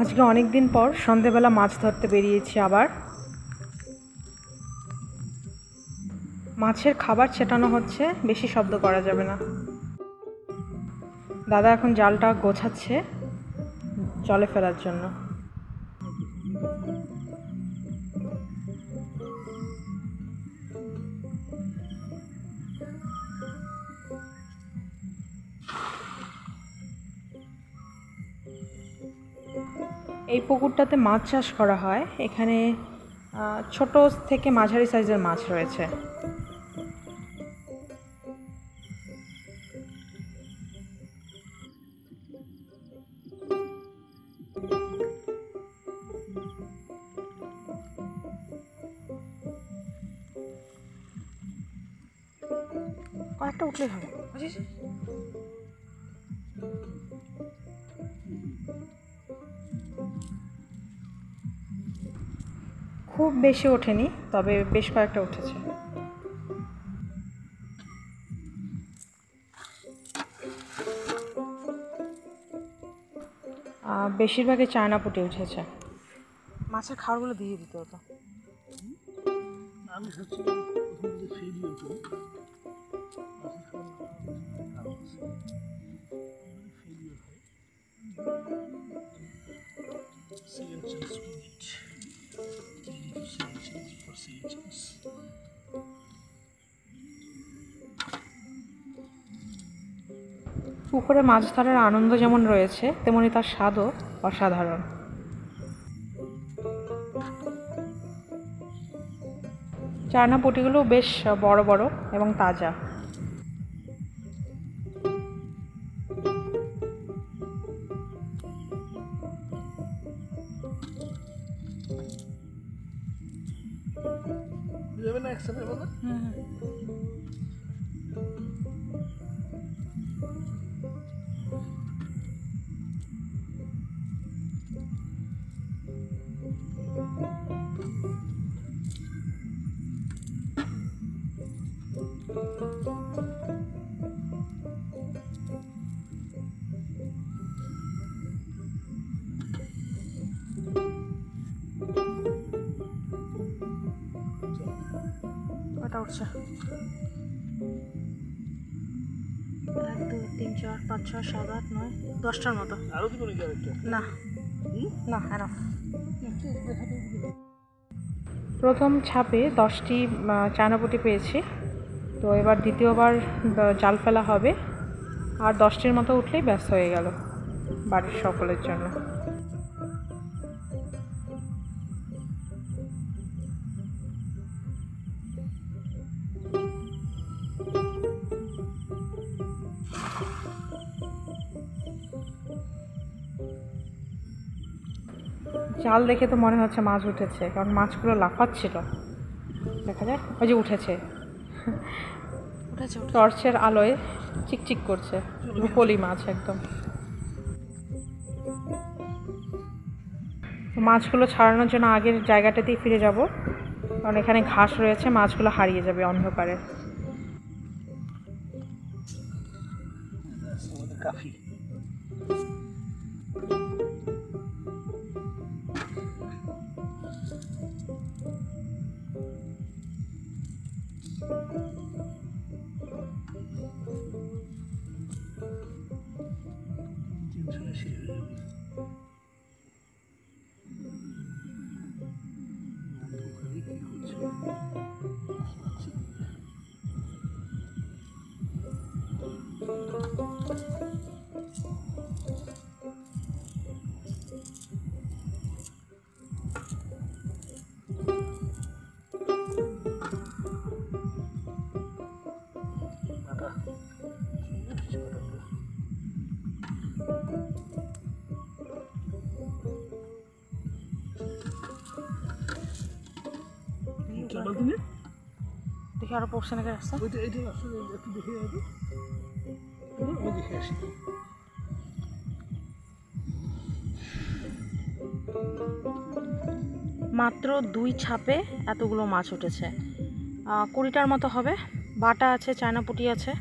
আজকে অনেক দিন পর সন্ধেবেলা মাছ ধরতে বেরিয়েছি আবার। মাছের খাবার ছেটানো হচ্ছে, বেশি শব্দ করা যাবে না। দাদা এখন জালটা গোছাচ্ছে জলে ফেলার জন্য। এই পুকুরটাতে মাছ চাষ করা হয়। এখানে ছোট থেকে মাঝারি সাইজের মাছ রয়েছে। কয়েকটা উঠলেই হবে। খুব বেশি ওঠেনি, তবে বেশ কয়েকটা উঠেছে। বেশিরভাগই চায়না পুঁটি উঠেছে। মাছের খাবারগুলো দিয়ে দিতে হতো। আমি পুকুরে মাছ ধরার আনন্দ যেমন রয়েছে, তেমনি তার স্বাদও অসাধারণ। চায়না পুঁটিগুলো বেশ বড় বড় এবং তাজা। উঠছে 1 2 3 4 5 6 7 8 9 10টার মতো। আরো দিব নাকি আরেকটা? না না, এনাফ। প্রথম ছাপে 10টি চায়না পুঁটি পেয়েছি। তো এবার দ্বিতীয়বার জাল ফেলা হবে, আর 10টির মতো উঠলেই ব্যস্ত হয়ে গেল বাড়ির সকলের জন্য। জাল দেখে তো মনে হচ্ছে মাছ উঠেছে, কারণ মাছগুলো লাফাচ্ছিল। দেখা যায় ওই যে উঠেছে, টর্চের আলোয় চিকচিক করছে। রুপোলি মাছ একদম। মাছগুলো ছাড়ানোর জন্য আগের জায়গাটাতেই ফিরে যাব, কারণ এখানে ঘাস রয়েছে, মাছগুলো হারিয়ে যাবে অন্ধকারে। দেখি আরো পড়ছে নাকি রাস্তা। মাত্র 2 ছাপে এতগুলো মাছ উঠেছে। 20টার মতো হবে। বাটা আছে, চায়না পুঁটি আছে।